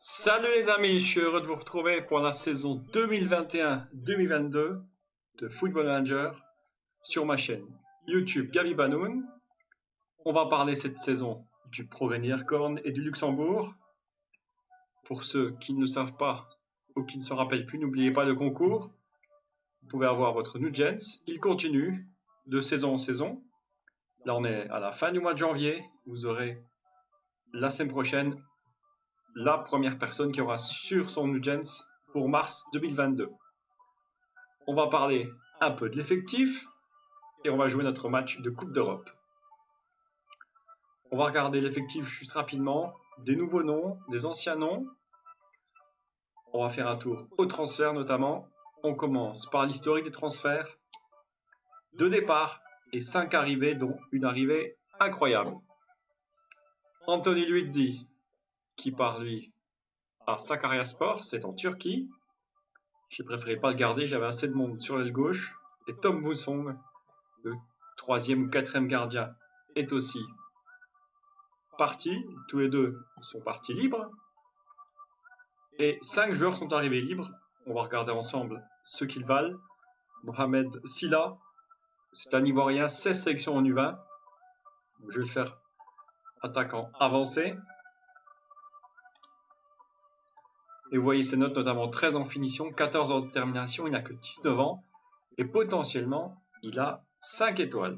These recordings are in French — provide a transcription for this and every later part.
Salut les amis, je suis heureux de vous retrouver pour la saison 2021-2022 de Football Manager sur ma chaîne YouTube Gabi Banoun. On va parler cette saison du Progrès Niederkorn et du Luxembourg. Pour ceux qui ne savent pas ou qui ne se rappellent plus, n'oubliez pas le concours. Vous pouvez avoir votre Nugents. Il continue de saison en saison. Là, on est à la fin du mois de janvier. Vous aurez la semaine prochaine la première personne qui aura sur son Nugents pour mars 2022. On va parler un peu de l'effectif et on va jouer notre match de Coupe d'Europe. On va regarder l'effectif juste rapidement, des nouveaux noms, des anciens noms. On va faire un tour au transfert notamment. On commence par l'historique des transferts, 2 départs et 5 arrivées, dont une arrivée incroyable. Anthony Luizzi, qui part lui à Sakaryaspor, c'est en Turquie. J'ai préféré pas le garder, j'avais assez de monde sur l'aile gauche. Et Tom Bousong, le 3e ou 4e gardien, est aussi parti. Tous les deux sont partis libres. Et 5 joueurs sont arrivés libres. On va regarder ensemble ce qu'ils valent. Mohamed Silla, c'est un Ivoirien, 16 sélections en U20. Je vais le faire attaquant avancé. Et vous voyez ses notes, notamment 13 en finition, 14 en détermination, il n'a que 19 ans. Et potentiellement, il a 5 étoiles.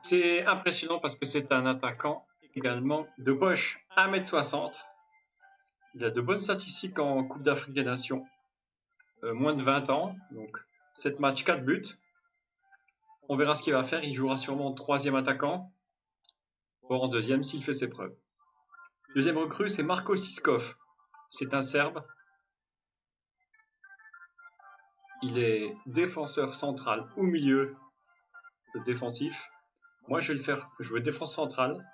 C'est impressionnant parce que c'est un attaquant également de poche, 1m60. Il a de bonnes statistiques en Coupe d'Afrique des Nations. Moins de 20 ans, donc 7 matchs, 4 buts. On verra ce qu'il va faire, il jouera sûrement en 3e attaquant, voire en 2e s'il fait ses preuves. Deuxième recrue, c'est Marko Siskov. C'est un Serbe. Il est défenseur central ou milieu défensif. Moi, je vais le faire jouer défense centrale.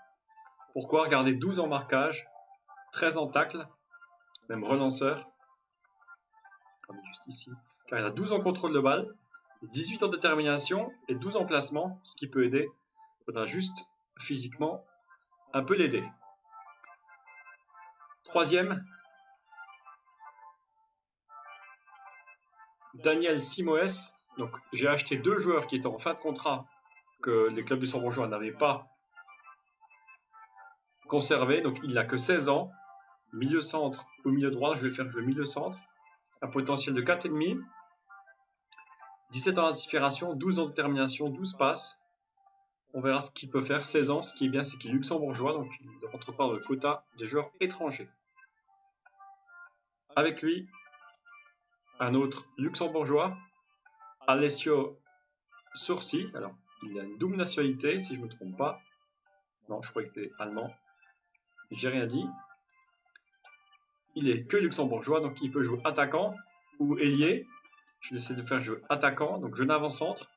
Pourquoi? Regardez, 12 en marquage, 13 en tacle, même relanceur. Juste ici. Car il a 12 en contrôle de balle, 18 en détermination et 12 en placement, ce qui peut aider. Il faudra juste physiquement un peu l'aider. Troisième, Daniel Simoes. Donc, j'ai acheté 2 joueurs qui étaient en fin de contrat que les clubs luxembourgeois n'avaient pas conservé. Donc, il n'a que 16 ans. Milieu centre ou milieu droit, je vais le faire jouer milieu centre. Un potentiel de 4,5. 17 ans d'inspiration, 12 ans de détermination, 12 passes. On verra ce qu'il peut faire. 16 ans, ce qui est bien, c'est qu'il est luxembourgeois, donc il ne rentre pas dans le quota des joueurs étrangers. Avec lui, un autre luxembourgeois, Alessio Sursi. Alors, il a une double nationalité, si je ne me trompe pas. Non, je crois qu'il est allemand. J'ai rien dit. Il est que luxembourgeois, donc il peut jouer attaquant ou ailier. Je vais essayer de faire jouer attaquant, donc jeune avant-centre.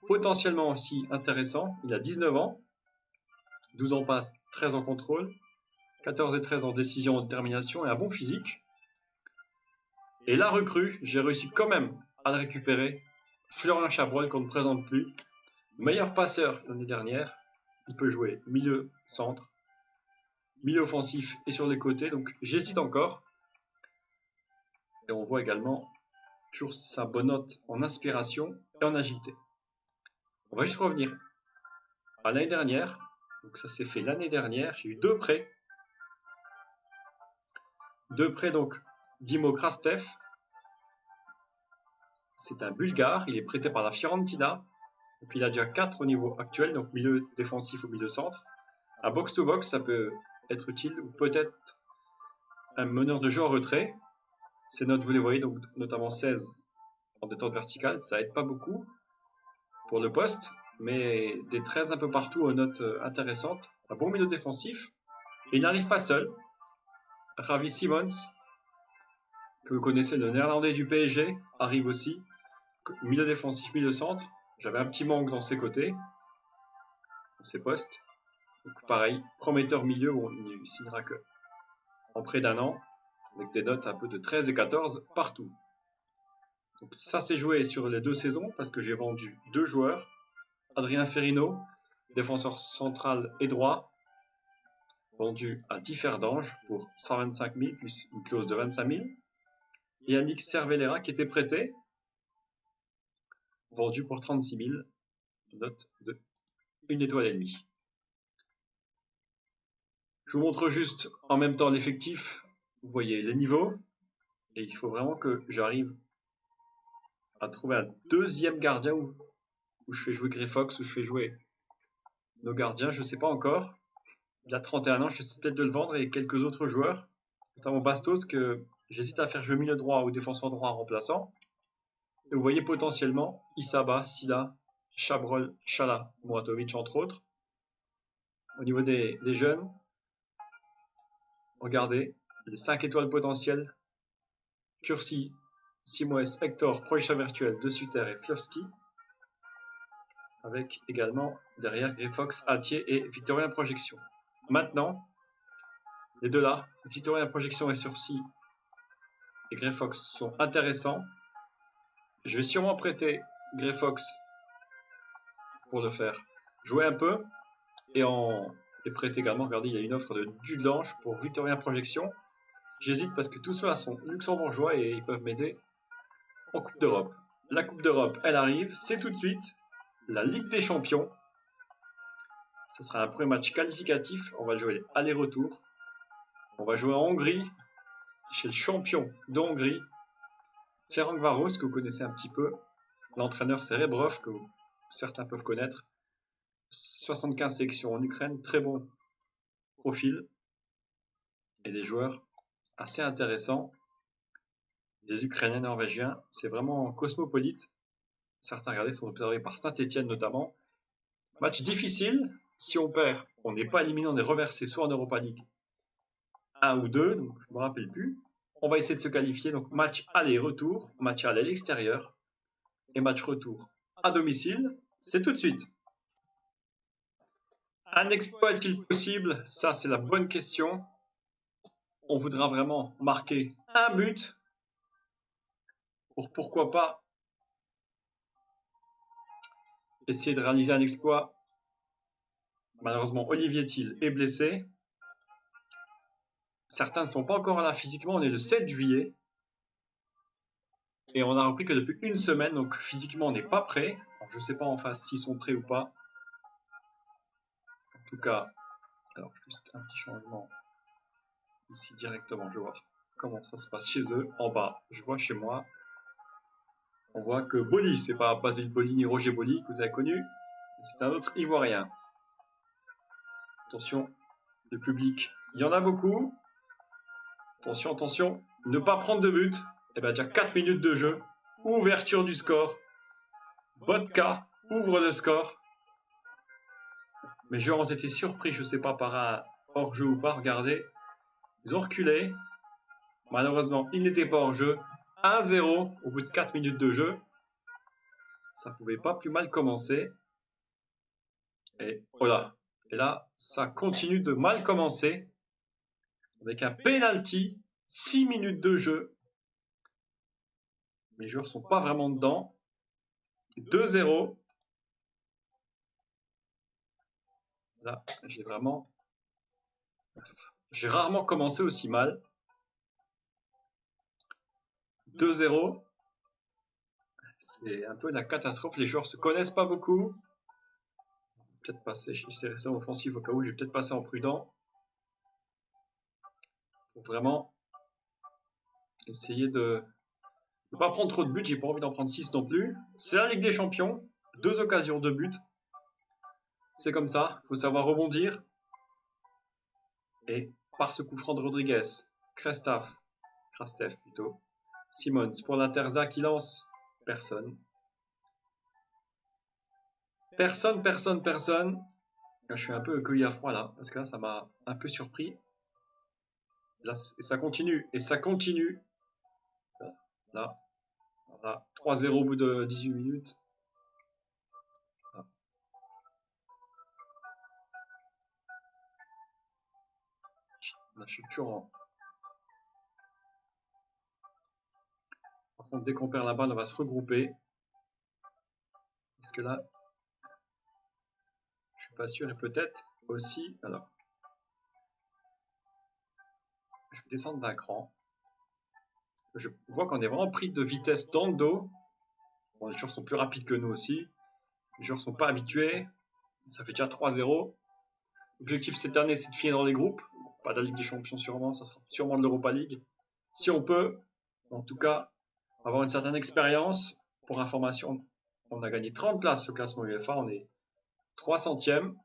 Potentiellement aussi intéressant, il a 19 ans, 12 en passe, 13 en contrôle, 14 et 13 en décision en détermination et un bon physique. Et la recrue, j'ai réussi quand même à le récupérer. Florian Chabrol, qu'on ne présente plus. Meilleur passeur l'année dernière. Il peut jouer milieu, centre, milieu offensif et sur les côtés. Donc j'hésite encore. Et on voit également toujours sa bonne note en inspiration et en agilité. On va juste revenir à l'année dernière. Donc ça s'est fait l'année dernière. J'ai eu 2 prêts. 2 prêts, donc Dimo Krastev. C'est un Bulgare. Il est prêté par la Fiorentina. Donc il a déjà 4 au niveau actuel, donc milieu défensif ou milieu centre. Un box-to-box, ça peut être utile, ou peut-être un meneur de jeu en retrait. Ces notes, vous les voyez, donc notamment 16 en détente verticale. Ça aide pas beaucoup pour le poste, mais des 13 un peu partout aux notes intéressantes. Un bon milieu défensif. Et il n'arrive pas seul. Ravi Simons, que vous connaissez, le néerlandais du PSG, arrive aussi. Milieu défensif, milieu centre. J'avais un petit manque dans ses côtés, dans ses postes. Donc pareil, prometteur milieu, bon, il ne signera que en près d'un an, avec des notes un peu de 13 et 14 partout. Donc ça s'est joué sur les 2 saisons, parce que j'ai vendu 2 joueurs. Adrien Ferrino, défenseur central et droit. vendu à Differdange pour 125 000 plus une clause de 25 000. Et Yannick Cervelera qui était prêté, vendu pour 36 000, note de 1 étoile et demie. Je vous montre juste en même temps l'effectif. Vous voyez les niveaux. Et il faut vraiment que j'arrive à trouver un deuxième gardien où je fais jouer Greyfox, où je fais jouer nos gardiens. Je ne sais pas encore. Il a 31 ans, je sais peut-être de le vendre et quelques autres joueurs, notamment Bastos, que j'hésite à faire jouer milieu droit ou défenseur droit remplaçant. Et vous voyez potentiellement Isaba, Silla, Chabrol, Chala, Muratovic entre autres. Au niveau des jeunes, regardez, les 5 étoiles potentielles, Cursi, Simoes, Hector, Proïcha Virtuel, De Sutter et Fiowski. Avec également derrière Greyfox, Atier et Victorien Projection. Maintenant, les deux là, Victorien Projection et Sursis et Greyfox sont intéressants. Je vais sûrement prêter Greyfox pour le faire jouer un peu et prêter également. Regardez, il y a une offre de Dudelange pour Victorien Projection. J'hésite parce que tous ceux-là sont luxembourgeois et ils peuvent m'aider en Coupe d'Europe. La Coupe d'Europe, elle arrive, c'est tout de suite. La Ligue des Champions. Ce sera un premier match qualificatif. On va jouer aller-retour. On va jouer en Hongrie, chez le champion de Hongrie, Ferencváros, que vous connaissez un petit peu. L'entraîneur, c'est Rebrov, que certains peuvent connaître. 75 sélections en Ukraine, très bon profil. Et des joueurs assez intéressants. Des Ukrainiens norvégiens. C'est vraiment cosmopolite. Certains, regardez, sont observés par Saint-Etienne notamment. Match difficile. Si on perd, on n'est pas éliminé, on est reversé soit en Europa League 1 ou 2, donc je ne me rappelle plus. On va essayer de se qualifier. Donc match aller-retour, match aller à l'extérieur et match retour à domicile. C'est tout de suite. Un exploit est-il possible? Ça, c'est la bonne question. On voudra vraiment marquer un but pour pourquoi pas essayer de réaliser un exploit. Malheureusement, Olivier Thiel est blessé. Certains ne sont pas encore là physiquement. On est le 7 juillet. Et on a repris que depuis une semaine. Donc physiquement, on n'est pas prêt. Alors, je ne sais pas en face s'ils sont prêts ou pas. En tout cas, alors juste un petit changement ici directement. Je vais voir comment ça se passe chez eux. En bas, je vois chez moi. On voit que Boli, c'est pas Basile Boli ni Roger Boli que vous avez connu. C'est un autre Ivoirien. Attention, le public, il y en a beaucoup. Attention, attention, ne pas prendre de but. Et bien déjà 4 minutes de jeu. Ouverture du score. Botka ouvre le score. Mes joueurs ont été surpris, je ne sais pas, par un hors-jeu ou pas. Regardez, ils ont reculé. Malheureusement, il n'était pas hors-jeu. 1-0 au bout de 4 minutes de jeu. Ça ne pouvait pas plus mal commencer. Et voilà. Et là, ça continue de mal commencer. Avec un penalty, 6 minutes de jeu. Les joueurs ne sont pas vraiment dedans. 2-0. Là, j'ai rarement commencé aussi mal. 2-0. C'est un peu la catastrophe. Les joueurs se connaissent pas beaucoup. Peut-être passer, j'essaie de rester offensif au cas où, je vais peut-être passer en prudent. Pour vraiment essayer de ne pas prendre trop de buts. J'ai pas envie d'en prendre 6 non plus. C'est la Ligue des Champions. 2 occasions de but. C'est comme ça. Il faut savoir rebondir. Et par ce coup franc de Rodriguez, Krastev plutôt. Simons pour la Terza qui lance. Personne. Personne. Je suis un peu cueilli à froid là, parce que là, ça m'a un peu surpris. Là, et ça continue. Là. Voilà. 3-0 au bout de 18 minutes. Là. Là, je suis toujours en... Par contre, dès qu'on perd la balle, on va se regrouper. Parce que là, je suis pas sûr. Et peut-être aussi... Alors, descendre d'un cran. Je vois qu'on est vraiment pris de vitesse dans le dos. Bon, les joueurs sont plus rapides que nous aussi. Les joueurs sont pas habitués. Ça fait déjà 3-0. L'objectif cette année, c'est de finir dans les groupes. Pas de la Ligue des Champions sûrement, ça sera sûrement de l'Europa League. Si on peut, en tout cas, avoir une certaine expérience. Pour information, on a gagné 30 places au classement UEFA. On est 300e.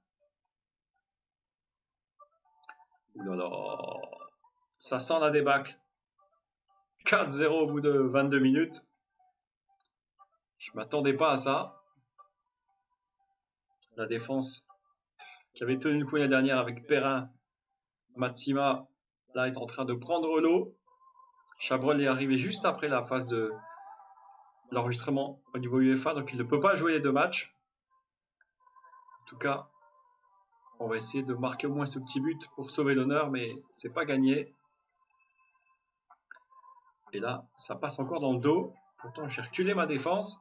Ouh là là. Ça sent la débâcle. 4-0 au bout de 22 minutes. Je m'attendais pas à ça. La défense qui avait tenu le coup l'année dernière avec Perrin, Matsima, là est en train de prendre l'eau. Chabrol est arrivé juste après la phase de l'enregistrement au niveau UEFA, donc il ne peut pas jouer les 2 matchs. En tout cas, on va essayer de marquer au moins ce petit but pour sauver l'honneur, mais c'est pas gagné. Et là, ça passe encore dans le dos. Pourtant, j'ai reculé ma défense.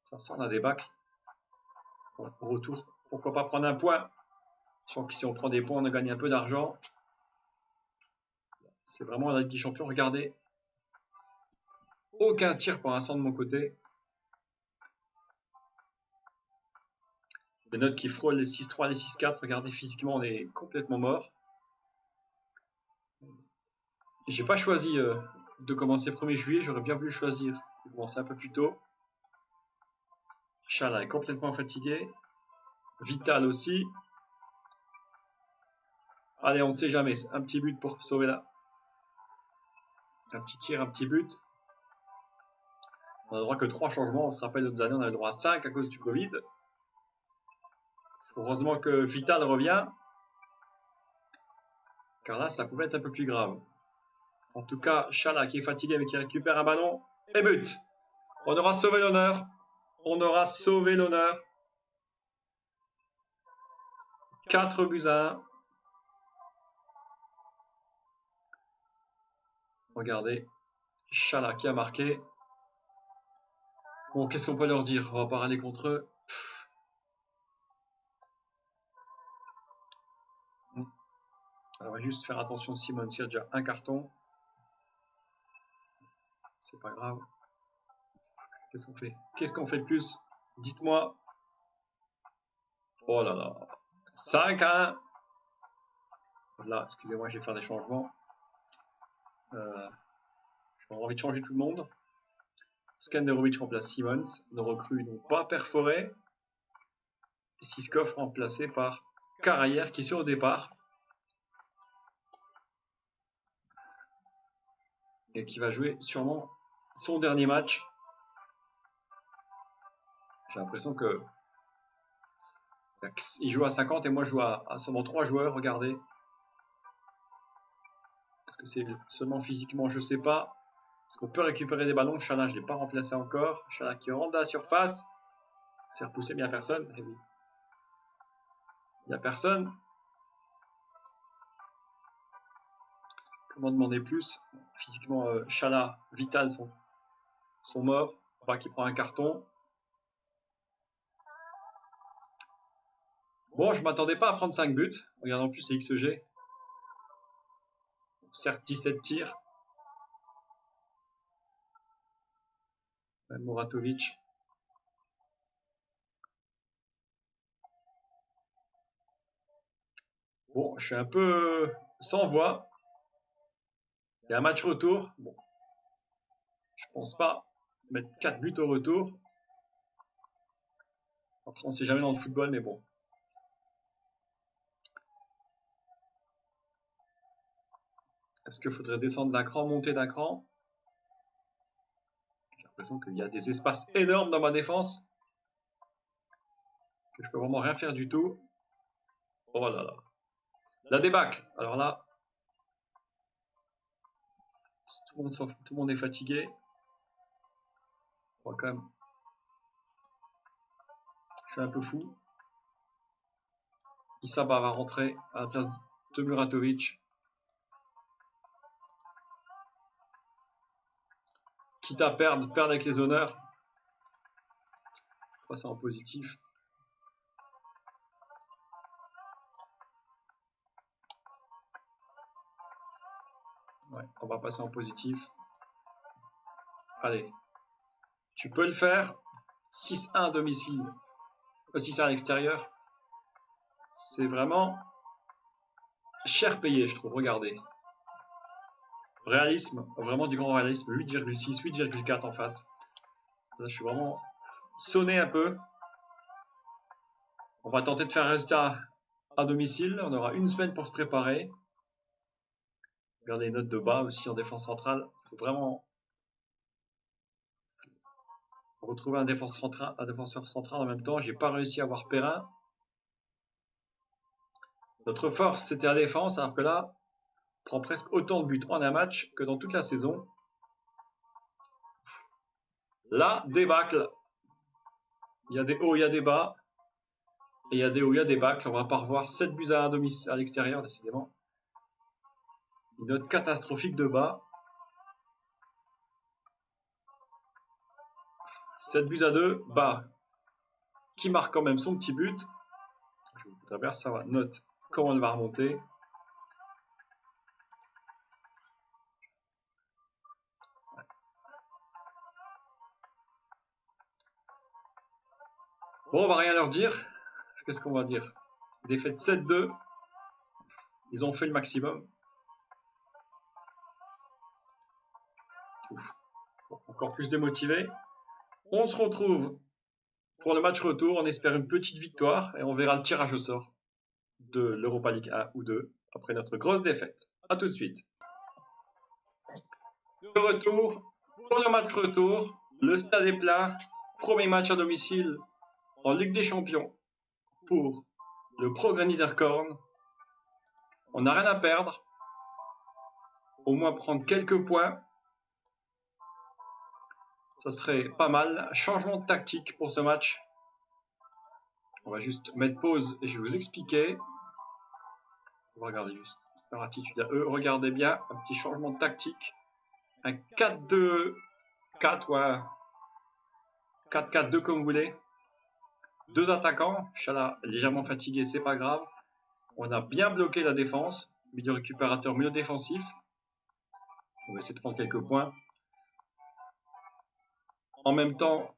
Ça sent la débâcle. Bon, au retour, pourquoi pas prendre un point? Je sens que si on prend des points, on gagne un peu d'argent. C'est vraiment la Ligue des Champions. Regardez. Aucun tir pour l'instant de mon côté. Des notes qui frôlent les 6-3, les 6-4. Regardez, physiquement, on est complètement mort. J'ai pas choisi de commencer 1er juillet. J'aurais bien voulu choisir de commencer un peu plus tôt. Chala est complètement fatigué. Vital aussi. Allez, on ne sait jamais. Un petit but pour sauver là. Un petit tir, un petit but. On a le droit que 3 changements. On se rappelle, d'autres années, on avait le droit à 5 à cause du Covid. Heureusement que Vital revient. Car là, ça pouvait être un peu plus grave. En tout cas, Chala qui est fatigué mais qui récupère un ballon. Et but. On aura sauvé l'honneur. On aura sauvé l'honneur. 4-1. Regardez. Chala qui a marqué. Bon, qu'est-ce qu'on peut leur dire? On va pas râler contre eux. Alors, on va juste faire attention, Simon, s'il y a déjà un carton. C'est pas grave. Qu'est-ce qu'on fait? Qu'est-ce qu'on fait de plus? Dites-moi. Oh là là. 5-1. Là, excusez-moi, je vais faire des changements. J'ai envie de changer tout le monde. Skanderovic remplace Simons. Nos recrues n'ont pas perforé. Et Siskov remplacé par Carayer qui est sur le départ. Et qui va jouer sûrement son dernier match. J'ai l'impression que il joue à 50 et moi je joue à seulement 3 joueurs. Regardez. Est-ce que c'est seulement physiquement? Je ne sais pas. Est-ce qu'on peut récupérer des ballons? Chala, je ne l'ai pas remplacé encore. Chala qui rentre dans la surface. C'est repoussé, mais il n'y a personne. Eh oui. Il n'y a personne. Comment demander plus? Physiquement, Chala, Vital sont morts. Pas qui prend un carton. Bon, je ne m'attendais pas à prendre 5 buts. Regarde, en plus, c'est XG. Certes, 17 tirs. Muratovic. Bon, je suis un peu sans voix. Il y a un match retour. Bon. Je pense pas mettre 4 buts au retour. Après, on ne sait jamais dans le football, mais bon. Est-ce qu'il faudrait descendre d'un cran, monter d'un cran? J'ai l'impression qu'il y a des espaces énormes dans ma défense. Que je peux vraiment rien faire du tout. Oh là là. La débâcle. Alors là, tout le monde est fatigué. On va quand même. Je suis un peu fou. Isaba va rentrer à la place de Muratovic. Quitte à perdre avec les honneurs. Je passe en positif. Ouais, on va passer en positif. Allez. Tu peux le faire. 6-1 à domicile. 6-1 à l'extérieur. C'est vraiment cher payé, je trouve. Regardez. Réalisme. Vraiment du grand réalisme. 8,6, 8,4 en face. Là, je suis vraiment sonné un peu. On va tenter de faire un résultat à domicile. On aura une semaine pour se préparer. Regardez les notes de bas aussi en défense centrale. Il faut vraiment retrouver un défenseur central en même temps. J'ai pas réussi à avoir Perrin. Notre force, c'était la défense, alors que là, on prend presque autant de buts en un match que dans toute la saison. Là, débâcle. Il y a des hauts, il y a des bas. Et il y a des hauts, il y a des bâcles. On va pas revoir 7 buts à domicile à l'extérieur, décidément. Une note catastrophique de bas. 7 buts à 2, bas. Qui marque quand même son petit but. Je vous traverse, ça va. Note comment elle va remonter. Bon, on va rien leur dire. Qu'est-ce qu'on va dire? Défaite 7-2. Ils ont fait le maximum. Ouf. Encore plus démotivé. On se retrouve pour le match retour. On espère une petite victoire et on verra le tirage au sort de l'Europa League 1 ou 2 après notre grosse défaite. A tout de suite. De retour pour le match retour. Le stade est plein. Premier match à domicile en Ligue des Champions pour le Progrès Niederkorn. On n'a rien à perdre. Au moins prendre quelques points. Ça serait pas mal. Changement de tactique pour ce match. On va juste mettre pause et je vais vous expliquer. On va regarder juste leur attitude à eux. Regardez bien, un petit changement de tactique. Un 4-2-4, ouais. 4-4-2 comme vous voulez. Deux attaquants. Chala légèrement fatigué, c'est pas grave. On a bien bloqué la défense. Milieu récupérateur, milieu défensif. On va essayer de prendre quelques points. En même temps,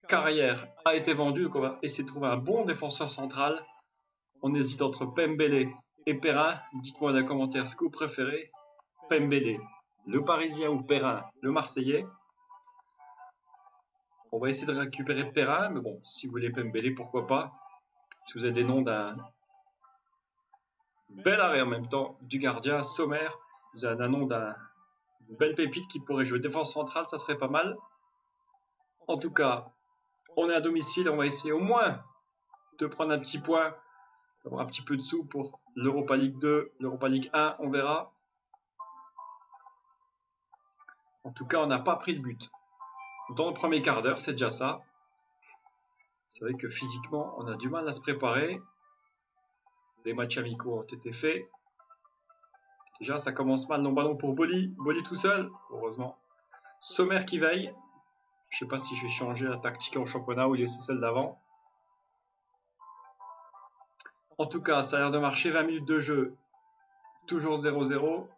Carrière a été vendu, donc on va essayer de trouver un bon défenseur central. On hésite entre Pembele et Perrin. Dites-moi dans les commentaires ce que vous préférez. Pembele, le Parisien, ou Perrin, le Marseillais. On va essayer de récupérer Perrin, mais bon, si vous voulez Pembele, pourquoi pas. Si vous avez des noms d'un bel arrêt en même temps, du gardien, Sommer, vous avez un nom d'une belle pépite qui pourrait jouer défense centrale, ça serait pas mal. En tout cas, on est à domicile, on va essayer au moins de prendre un petit point, d'avoir un petit peu de sous pour l'Europa League 2, l'Europa League 1, on verra. En tout cas, on n'a pas pris de but. Dans le premier quart d'heure, c'est déjà ça. C'est vrai que physiquement, on a du mal à se préparer. Des matchs amicaux ont été faits. Déjà, ça commence mal. Non ballon pour Boli. Boli tout seul, heureusement. Sommer qui veille. Je sais pas si je vais changer la tactique en championnat ou laisser celle d'avant. En tout cas, ça a l'air de marcher. 20 minutes de jeu. Toujours 0-0.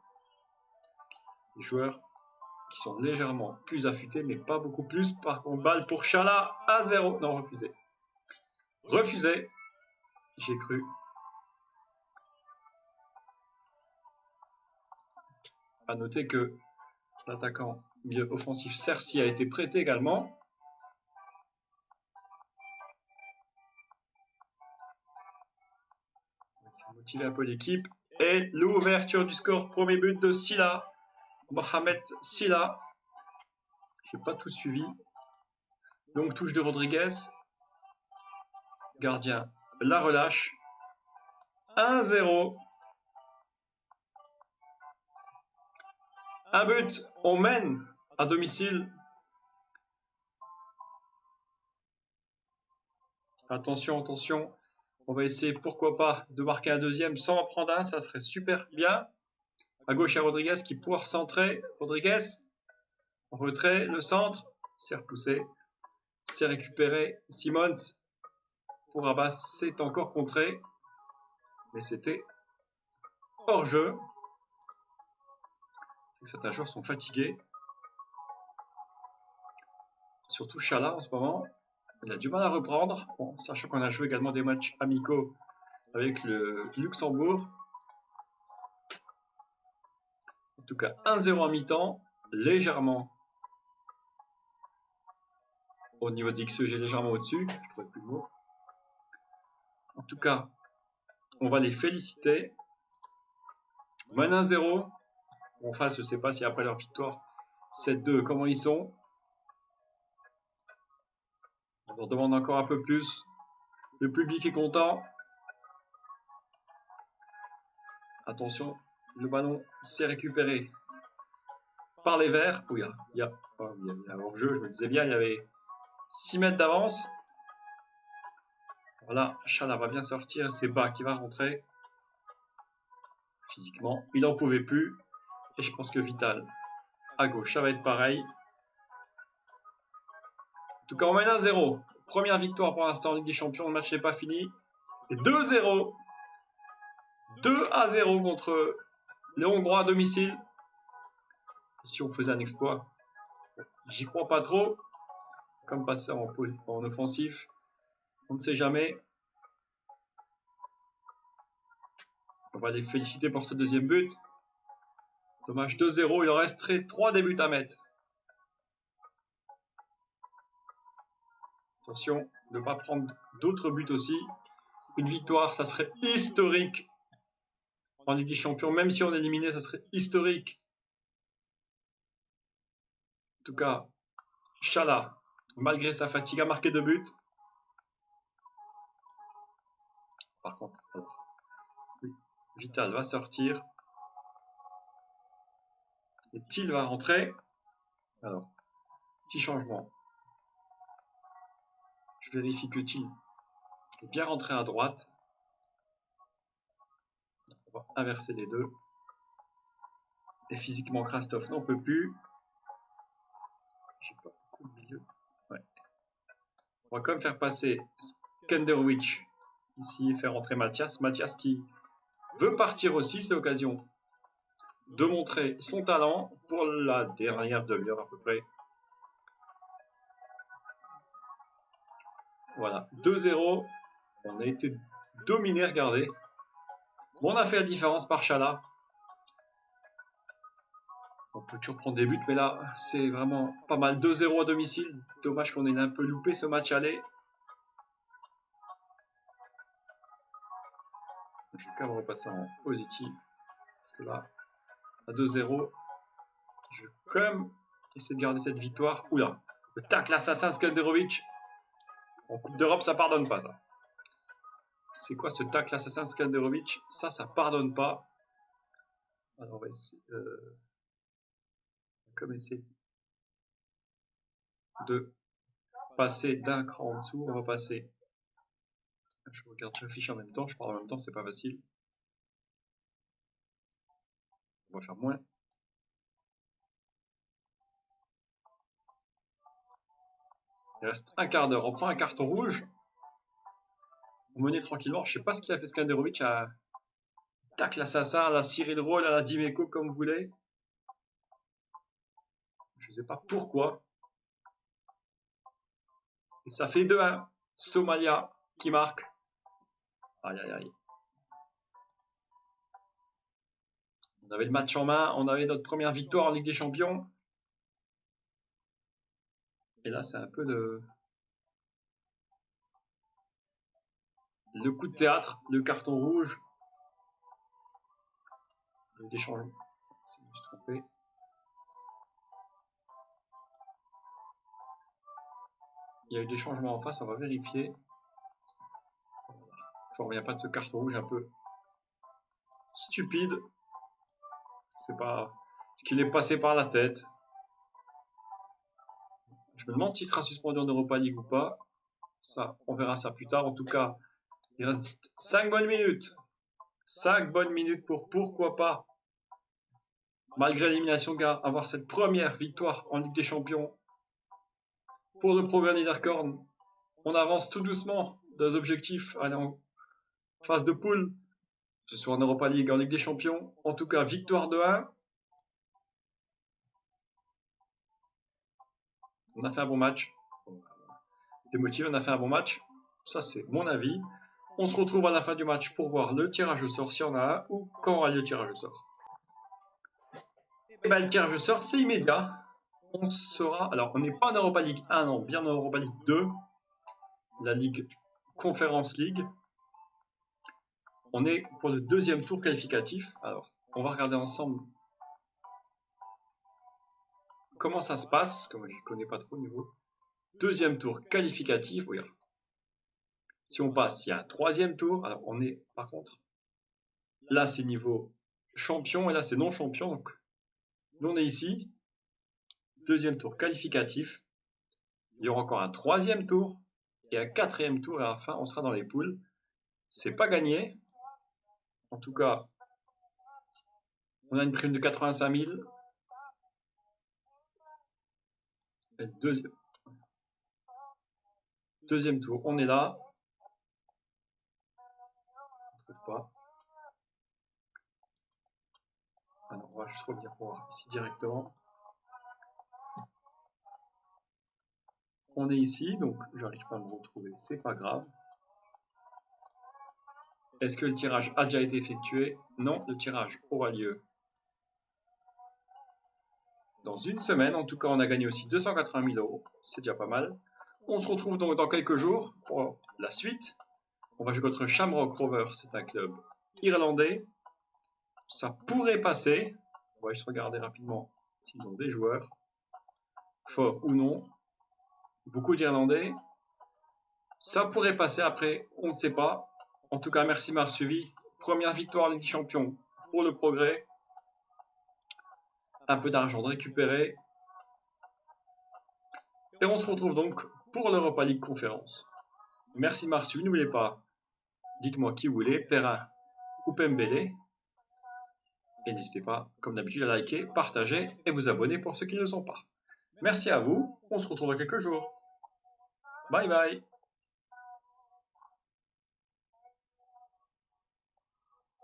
Les joueurs qui sont légèrement plus affûtés, mais pas beaucoup plus. Par contre, balle pour Chala à 0. Non, refusé. Refusé. J'ai cru. À noter que l'attaquant milieu offensif Cerci a été prêté également. On va essayer de motiver un peu l'équipe. Et l'ouverture du score, premier but de Silla. Mohamed Silla. Je n'ai pas tout suivi. Donc touche de Rodriguez. Gardien la relâche. 1-0. Un but, on mène à domicile. Attention, attention. On va essayer, pourquoi pas, de marquer un deuxième sans en prendre un. Ça serait super bien. À gauche, il y a Rodriguez qui pourra recentrer. Rodriguez, en retrait, le centre. C'est repoussé. C'est récupéré. Simons pour Abbas, c'est encore contré. Mais c'était hors jeu. Certains joueurs sont fatigués. Surtout Chala en ce moment. Il a du mal à reprendre. Bon, sachant qu'on a joué également des matchs amicaux avec le Luxembourg. En tout cas, 1-0 en mi-temps. Légèrement. Au niveau d'XEG, légèrement au-dessus. Je ne trouvais plus le mot. En tout cas, on va les féliciter. Mène 1-0. En face, je ne sais pas si après leur victoire, 7-2, comment ils sont. On leur demande encore un peu plus. Le public est content. Attention, le ballon s'est récupéré par les Verts. Oh, il y a hors-jeu, je me disais bien, il y avait 6 mètres d'avance. Voilà, Chala va bien sortir, c'est Bas qui va rentrer. Physiquement, il n'en pouvait plus. Et je pense que Vital, à gauche, ça va être pareil. En tout cas, on mène 1-0. Première victoire pour l'instant en Ligue des Champions, le match n'est pas fini. Et 2-0. 2-0 contre les Hongrois à domicile. Et si on faisait un exploit, j'y crois pas trop. Comme passer en offensif, on ne sait jamais. On va les féliciter pour ce deuxième but. Dommage, 2-0, il en resterait 3 des buts à mettre. Attention de ne pas prendre d'autres buts aussi. Une victoire, ça serait historique en Ligue des Champions. Même si on est éliminé, ça serait historique. En tout cas, Chala, malgré sa fatigue, a marqué 2 buts. Par contre, Vital va sortir. Et Thiel va rentrer. Alors, petit changement. Je vérifie que Thiel est bien rentré à droite. On va inverser les deux. Et physiquement, Krastov n'en peut plus. J'ai pas beaucoup de milieu. Ouais. On va quand même faire passer Skenderovic ici et faire rentrer Mathias. Mathias qui veut partir aussi, c'est l'occasion de montrer son talent pour la dernière demi-heure à peu près. Voilà, 2-0. On a été dominé, regardez. Bon, on a fait la différence par Chala. On peut toujours prendre des buts, mais là, c'est vraiment pas mal. 2-0 à domicile. Dommage qu'on ait un peu loupé ce match aller. Je vais quand même repasser en positif. Parce que là, à 2-0, je vais quand même essayer de garder cette victoire. Oula, le tacle assassin Skenderovic. En Coupe d'Europe, ça pardonne pas, ça. C'est quoi ce tacle assassin Skenderovic? Ça pardonne pas. Alors, on va essayer, comme essayer de passer d'un cran en dessous. On va passer. Je regarde, j'affiche en même temps. Je parle en même temps, c'est pas facile. On va faire moins. Il reste un quart d'heure. On prend un carton rouge. On menait tranquillement. Je sais pas ce qu'il a fait Skenderovic à tacle l'assassin, à la Cyril Roll, à la Dimeco, comme vous voulez. Je sais pas pourquoi. Et ça fait 2-1. Somalia qui marque. Aïe aïe aïe. On avait le match en main. On avait notre première victoire en Ligue des Champions. Et là, c'est un peu le coup de théâtre, le carton rouge. Il y a eu des changements. Je me suis trompé. Il y a eu des changements en face, on va vérifier. Je ne reviens pas de ce carton rouge un peu stupide. C'est pas ce qu'il est passé par la tête. Je me demande s'il sera suspendu en Europa League ou pas. Ça, on verra ça plus tard. En tout cas, il reste 5 bonnes minutes. 5 bonnes minutes pour pourquoi pas, malgré l'élimination, avoir cette première victoire en Ligue des Champions. Pour le Pro Niederkorn, on avance tout doucement dans les objectifs, aller en phase de poule, que ce soit en Europa League, en Ligue des Champions. En tout cas, victoire de 1. On a fait un bon match. Démotivé, on a fait un bon match. Ça, c'est mon avis. On se retrouve à la fin du match pour voir le tirage au sort, s'il y en a un, ou quand aura lieu le tirage au sort. Et ben, le tirage au sort, c'est immédiat. On sera. Alors, on n'est pas en Europa League 1, non, bien en Europa League 2, la Ligue Conference League. On est pour le deuxième tour qualificatif. Alors, on va regarder ensemble comment ça se passe, parce que moi je ne connais pas trop au niveau. Deuxième tour qualificatif, oui. Si on passe, il y a un troisième tour. Alors, on est, par contre, là c'est niveau champion et là c'est non champion. Donc, nous on est ici. Deuxième tour qualificatif. Il y aura encore un troisième tour et un quatrième tour et à la fin on sera dans les poules. C'est pas gagné. En tout cas, on a une prime de 85 000. Et deuxième tour, on est là. On ne trouve pas. Alors, on va juste revenir voir ici directement. On est ici, donc j'arrive pas à me retrouver, c'est pas grave. Est-ce que le tirage a déjà été effectué? Non, le tirage aura lieu dans une semaine. En tout cas, on a gagné aussi 280 000 €. C'est déjà pas mal. On se retrouve donc dans quelques jours pour la suite. On va jouer contre Shamrock Rovers. C'est un club irlandais. Ça pourrait passer. On va juste regarder rapidement s'ils ont des joueurs, forts ou non. Beaucoup d'Irlandais. Ça pourrait passer après, on ne sait pas. En tout cas, merci de m'avoir suivi. Première victoire Ligue des Champions pour le Progrès. Un peu d'argent de récupérer. Et on se retrouve donc pour l'Europa League Conférence. Merci de m'avoir suivi. N'oubliez pas, dites-moi qui vous voulez, Perrin ou Pembele. Et n'hésitez pas, comme d'habitude, à liker, partager et vous abonner pour ceux qui ne le sont pas. Merci à vous. On se retrouve dans quelques jours. Bye bye.